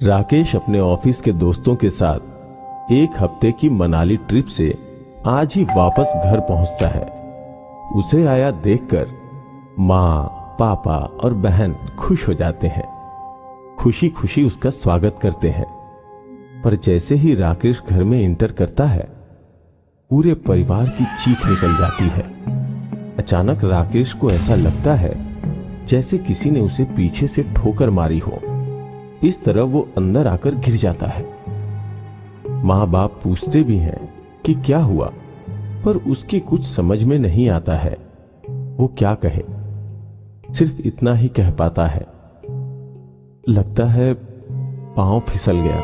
राकेश अपने ऑफिस के दोस्तों के साथ एक हफ्ते की मनाली ट्रिप से आज ही वापस घर पहुंचता है। उसे आया देखकर माँ, पापा और बहन खुश हो जाते हैं, खुशी खुशी उसका स्वागत करते हैं। पर जैसे ही राकेश घर में एंटर करता है, पूरे परिवार की चीख निकल जाती है। अचानक राकेश को ऐसा लगता है जैसे किसी ने उसे पीछे से ठोकर मारी हो। इस तरह वो अंदर आकर गिर जाता है। माँ बाप पूछते भी हैं कि क्या हुआ, पर उसकी कुछ समझ में नहीं आता है वो क्या कहे। सिर्फ इतना ही कह पाता है, लगता है पांव फिसल गया।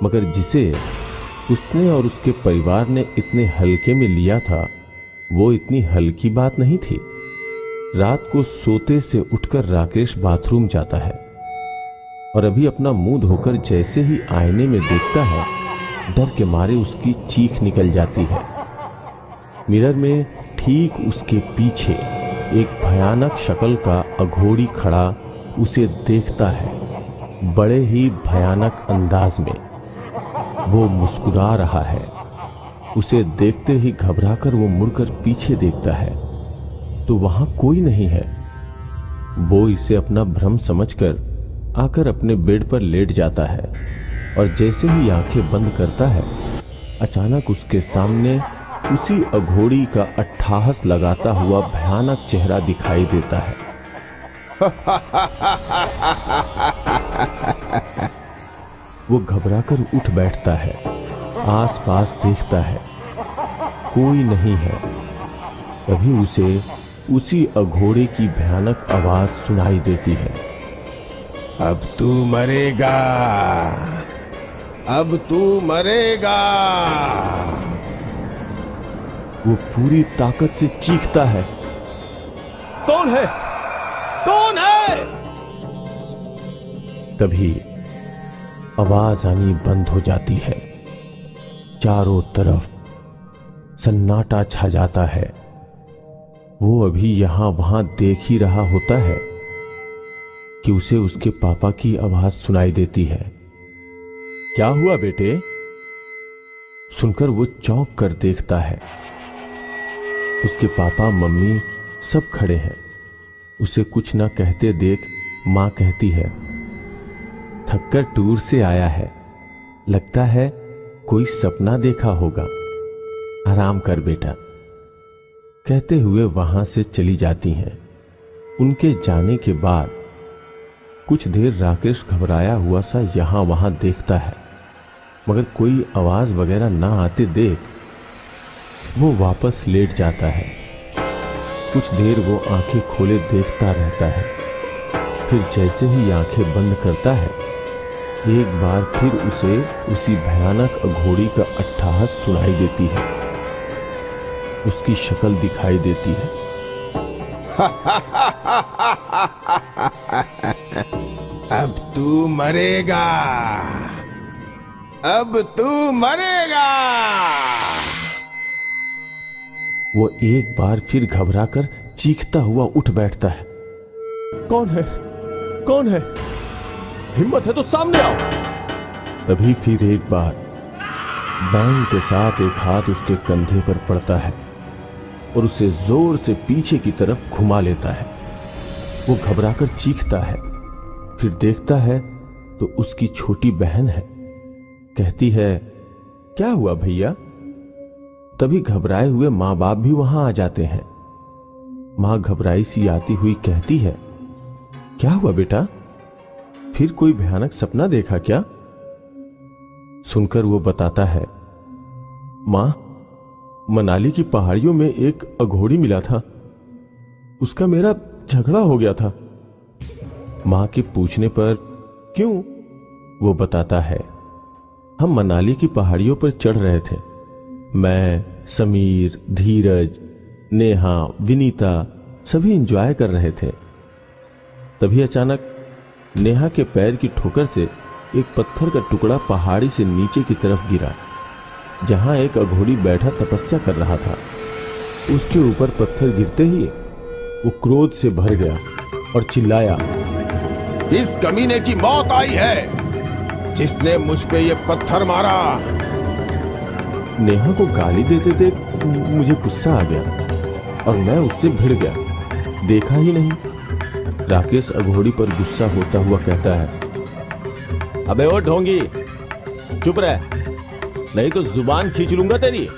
मगर जिसे उसने और उसके परिवार ने इतने हल्के में लिया था, वो इतनी हल्की बात नहीं थी। रात को सोते से उठकर राकेश बाथरूम जाता है और अभी अपना मुंह धोकर जैसे ही आईने में देखता है, डर के मारे उसकी चीख निकल जाती है। मिरर में ठीक उसके पीछे एक भयानक शक्ल का अघोरी खड़ा उसे देखता है। बड़े ही भयानक अंदाज में वो मुस्कुरा रहा है। उसे देखते ही घबराकर वो मुड़कर पीछे देखता है तो वहां कोई नहीं है। वो इसे अपना भ्रम समझकर आकर अपने बेड पर लेट जाता है और जैसे ही आंखें बंद करता है, अचानक उसके सामने उसी अघोरी का अट्ठाहस लगाता हुआ भयानक चेहरा दिखाई देता है। वो घबराकर उठ बैठता है, आसपास देखता है, कोई नहीं है। तभी उसे उसी अघोरे की भयानक आवाज सुनाई देती है, अब तू मरेगा, अब तू मरेगा। वो पूरी ताकत से चीखता है, कौन है, कौन है? तभी आवाज आनी बंद हो जाती है। चारों तरफ सन्नाटा छा जाता है। वो अभी यहां वहां देख ही रहा होता है कि उसे उसके पापा की आवाज सुनाई देती है। क्या हुआ बेटे? सुनकर वो चौंक कर देखता है। उसके पापा मम्मी सब खड़े हैं। उसे कुछ ना कहते देख मां कहती है, थककर टूर से आया है, लगता है कोई सपना देखा होगा, आराम कर बेटा। कहते हुए वहां से चली जाती हैं। उनके जाने के बाद कुछ देर राकेश घबराया हुआ सा यहां वहां देखता है, मगर कोई आवाज वगैरह ना आते देख वो वापस लेट जाता है। कुछ देर वो आंखें खोले देखता रहता है। फिर जैसे ही आंखें बंद करता है, एक बार फिर उसे उसी भयानक अघोरी का अट्ठाहस सुनाई देती है। उसकी शक्ल दिखाई देती है। अब तू मरेगा, अब तू मरेगा। वो एक बार फिर घबराकर चीखता हुआ उठ बैठता है। कौन है, कौन है? हिम्मत है तो सामने आओ। तभी फिर एक बार बैंग के साथ एक हाथ उसके कंधे पर पड़ता है और उसे जोर से पीछे की तरफ घुमा लेता है। वो घबराकर चीखता है, फिर देखता है तो उसकी छोटी बहन है। कहती है, क्या हुआ भैया? तभी घबराए हुए माँ बाप भी वहां आ जाते हैं। माँ घबराई सी आती हुई कहती है, क्या हुआ बेटा? फिर कोई भयानक सपना देखा क्या? सुनकर वो बताता है, माँ, मनाली की पहाड़ियों में एक अघोरी मिला था, उसका मेरा झगड़ा हो गया था। माँ के पूछने पर क्यों, वो बताता है, हम मनाली की पहाड़ियों पर चढ़ रहे थे। मैं, समीर, धीरज, नेहा, विनीता सभी एंजॉय कर रहे थे। तभी अचानक नेहा के पैर की ठोकर से एक पत्थर का टुकड़ा पहाड़ी से नीचे की तरफ गिरा, जहां एक अघोरी बैठा तपस्या कर रहा था। उसके ऊपर पत्थर गिरते ही वो क्रोध से भर गया और चिल्लाया, इस कमीने की मौत आई है, जिसने मुझ पे ये पत्थर मारा। नेहा को गाली देते देख मुझे गुस्सा आ गया और मैं उससे भिड़ गया, देखा ही नहीं। राकेश अघोड़ी पर गुस्सा होता हुआ कहता है, अबे ओ ढोंगी, चुप रह, नहीं तो जुबान खींच लूंगा तेरी।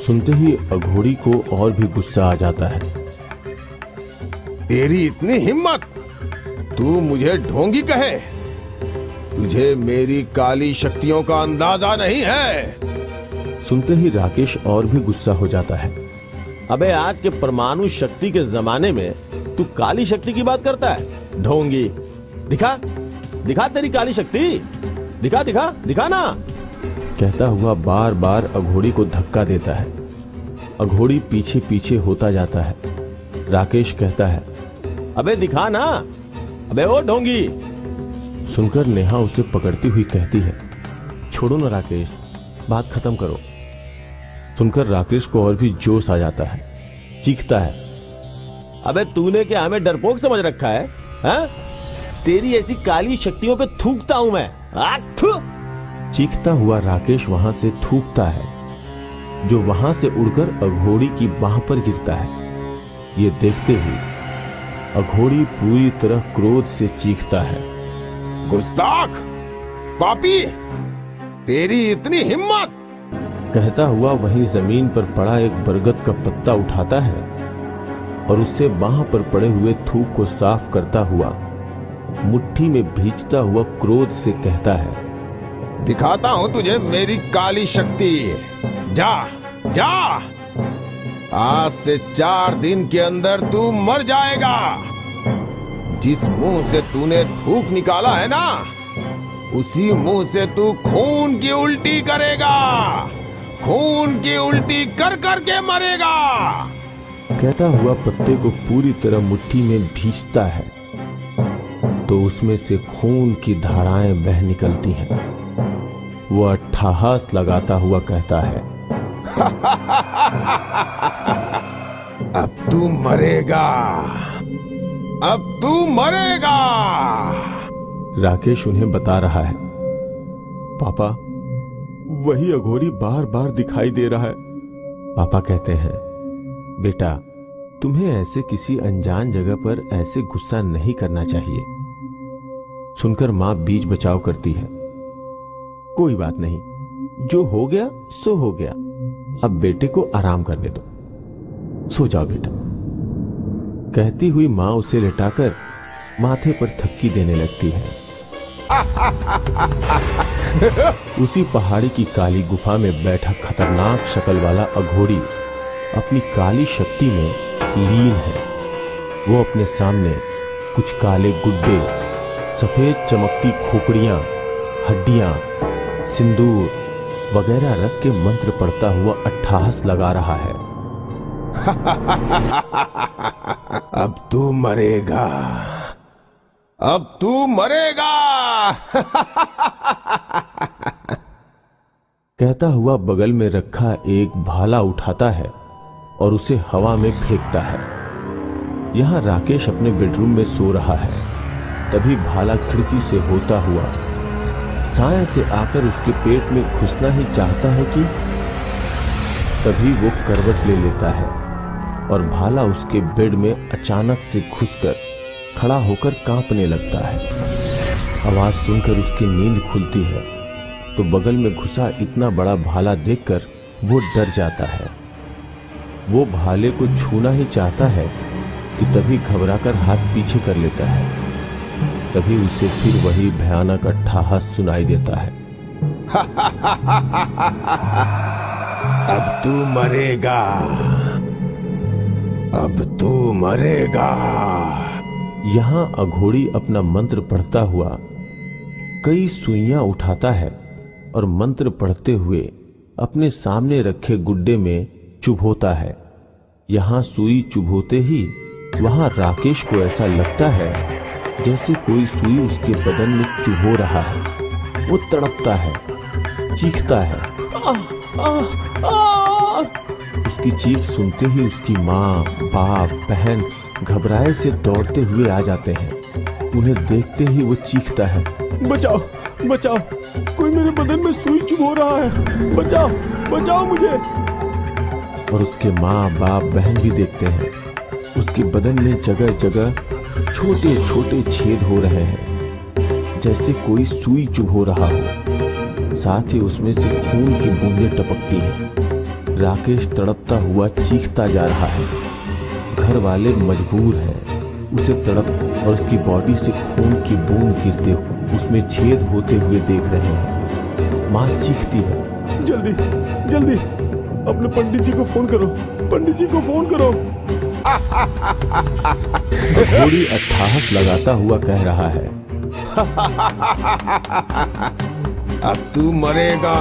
सुनते ही अघोड़ी को और भी गुस्सा आ जाता है। तेरी इतनी हिम्मत, तू मुझे ढोंगी कहे? तुझे मेरी काली शक्तियों का अंदाजा नहीं है। सुनते ही राकेश और भी गुस्सा हो जाता है। अबे आज के परमाणु शक्ति के जमाने में तू काली शक्ति की बात करता है? ढोंगी, दिखा दिखा तेरी काली शक्ति, दिखा दिखा दिखा ना, कहता हुआ बार बार अघोड़ी को धक्का देता है। अघोड़ी पीछे पीछे होता जाता है। राकेश कहता है, अबे दिखा ना, अबे ओ ढोंगी। सुनकर नेहा उसे पकड़ती हुई कहती है, छोड़ो ना राकेश, बात खत्म करो। सुनकर राकेश को और भी जोश आ जाता है, चीखता है, अबे तूने क्या हमें डरपोक समझ रखा है? हा? तेरी ऐसी काली शक्तियों पे थूकता हूं मैं। चीखता हुआ राकेश वहां से थूकता है, जो वहां से उड़कर अघोड़ी की बाह पर गिरता है। ये देखते ही अघोड़ी पूरी तरह क्रोध से चीखता है, गुस्ताख, पापी, तेरी इतनी हिम्मत। कहता हुआ वहीं जमीन पर पड़ा एक बरगद का पत्ता उठाता है और उससे बाह पर पड़े हुए थूक को साफ करता हुआ मुट्ठी में भींचता हुआ क्रोध से कहता है, दिखाता हूं तुझे मेरी काली शक्ति। जा जा, आज से 4 दिन के अंदर तू मर जाएगा। जिस मुंह से तूने थूक निकाला है ना, उसी मुंह से तू खून की उल्टी करेगा, खून की उल्टी कर करके मरेगा। कहता हुआ पत्ते को पूरी तरह मुट्ठी में भींचता है तो उसमें से खून की धाराएं बह निकलती हैं। वो अट्ठहास लगाता हुआ कहता है, अब तू मरेगा, अब तू मरेगा। राकेश उन्हें बता रहा है, पापा वही अघोरी बार बार दिखाई दे रहा है। पापा कहते हैं, बेटा तुम्हें ऐसे किसी अनजान जगह पर ऐसे गुस्सा नहीं करना चाहिए। सुनकर मां बीच बचाव करती है, कोई बात नहीं, जो हो गया सो हो गया, अब बेटे को आराम करने दो, सो जाओ बेटा। कहती हुई मां उसे लेटाकर माथे पर थक्की देने लगती है। उसी पहाड़ी की काली गुफा में बैठा खतरनाक शक्ल वाला अघोरी अपनी काली शक्ति में लीन है। वो अपने सामने कुछ काले गुड्डे, सफेद चमकती खोपड़ियां, हड्डियां, सिंदूर वगैरह रख के मंत्र पढ़ता हुआ अट्ठहास लगा रहा है। अब तू मरेगा, अब तू मरेगा। कहता हुआ बगल में रखा एक भाला उठाता है और उसे हवा में फेंकता है। यहां राकेश अपने बेडरूम में सो रहा है। तभी भाला खिड़की से होता हुआ साया से आकर उसके पेट में घुसना ही चाहता है कि तभी वो करवट ले लेता है और भाला उसके बेड में अचानक से घुसकर खड़ा होकर कांपने लगता है। आवाज सुनकर उसकी नींद खुलती है तो बगल में घुसा इतना बड़ा भाला देखकर वो डर जाता है। वो भाले को छूना ही चाहता है कि तभी घबराकर हाथ पीछे कर लेता है। तभी उसे फिर वही भयानक अट्ठहास सुनाई देता है। अब तू मरेगा, अब तू मरेगा। यहां अघोड़ी अपना मंत्र पढ़ता हुआ कई सुइयां उठाता है और मंत्र पढ़ते हुए अपने सामने रखे गुड्डे में चुभोता है। यहां सुई चुभोते ही वहां राकेश को ऐसा लगता है जैसे कोई सुई उसके बदन में चुभो रहा है। वो तड़पता है, चीखता है, उसकी चीख सुनते ही उसकी माँ, बाप, बहन घबराए से दौड़ते हुए आ जाते हैं। उन्हें देखते ही वो चीखता है, बचाओ बचाओ, कोई मेरे बदन में सुई चुभो रहा है, बचाओ बचाओ मुझे। और उसके माँ बाप बहन भी देखते हैं। उसके बदन में जगह जगह छोटे छोटे छेद हो रहे हैं, जैसे कोई सुई चुभो रहा हो। साथ ही उसमें से खून की बूंदें टपकती हैं। राकेश तड़पता हुआ चीखता जा रहा है। घर वाले मजबूर हैं उसे तड़प और उसकी बॉडी से खून की बूंद गिरते हुए उसमें छेद होते हुए देख रहे हैं। माँ चीखती है, जल्दी जल्दी अपने पंडित जी को फोन करो, पंडित जी को फोन करो। घोड़ी अट्ठाहस लगाता हुआ कह रहा है, अब तू मरेगा,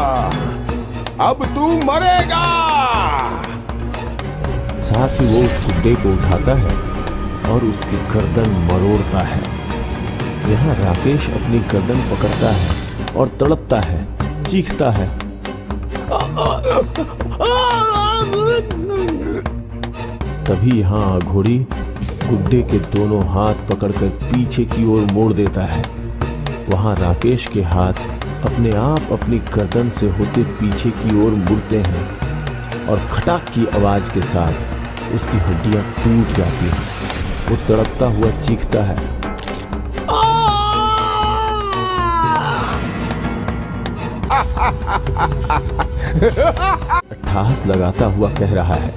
अब तू मरेगा। साथ ही वो उस गुड्डे को उठाता है और उसकी गर्दन मरोड़ता है। यहाँ राकेश अपनी गर्दन पकड़ता है और तड़पता है, चीखता है। तभी यहाँ घोड़ी गुड्डे के दोनों हाथ पकड़कर पीछे की ओर मोड़ देता है। वहाँ राकेश के हाथ अपने आप अपनी गर्दन से होते पीछे की ओर मुड़ते हैं और खटाक की आवाज के साथ उसकी हड्डियां टूट जाती हैं। वो तड़पता हुआ चीखता है, अट्ठास लगाता हुआ कह रहा है,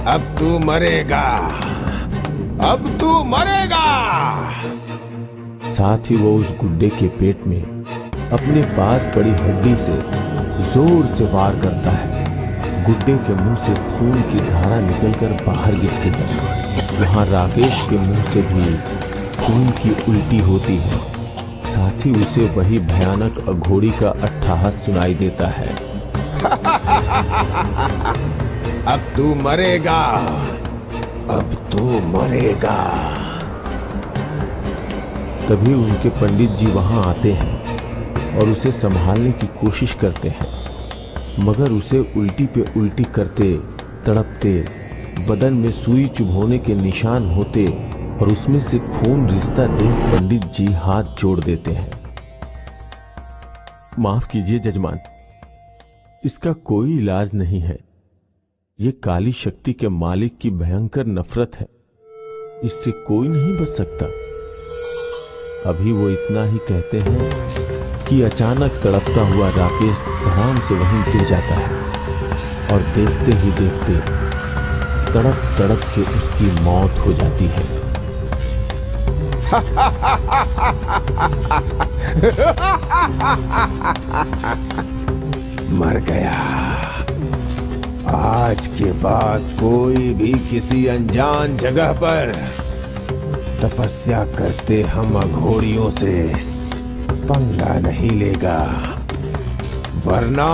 अब तू मरेगा, अब तू मरेगा। साथ ही वो उस गुड्डे के पेट में अपने पास पड़ी हड्डी से जोर से वार करता है। गुड्डे के मुंह से खून की धारा निकलकर बाहर गिरती है। वहां राकेश के मुंह से भी खून की उल्टी होती है। साथ ही उसे वही भयानक अघोड़ी का अट्ठाहस सुनाई देता है, अब तू मरेगा, अब तू मरेगा। तभी उनके पंडित जी वहां आते हैं और उसे संभालने की कोशिश करते हैं, मगर उसे उल्टी पे उल्टी करते, तड़पते, बदन में सुई चुभोने के निशान होते और उसमें से खून रिश्ता देख पंडित जी हाथ जोड़ देते हैं। माफ कीजिए जजमान, इसका कोई इलाज नहीं है। ये काली शक्ति के मालिक की भयंकर नफरत है, इससे कोई नहीं बच सकता। अभी वो इतना ही कहते हैं कि अचानक तड़पता हुआ राकेश धड़ाम से वहीं गिर जाता है और देखते ही देखते तड़प तड़प के उसकी मौत हो जाती है। मर गया। आज के बाद कोई भी किसी अनजान जगह पर तपस्या करते हम अघोड़ियों से पंगा नहीं लेगा, वरना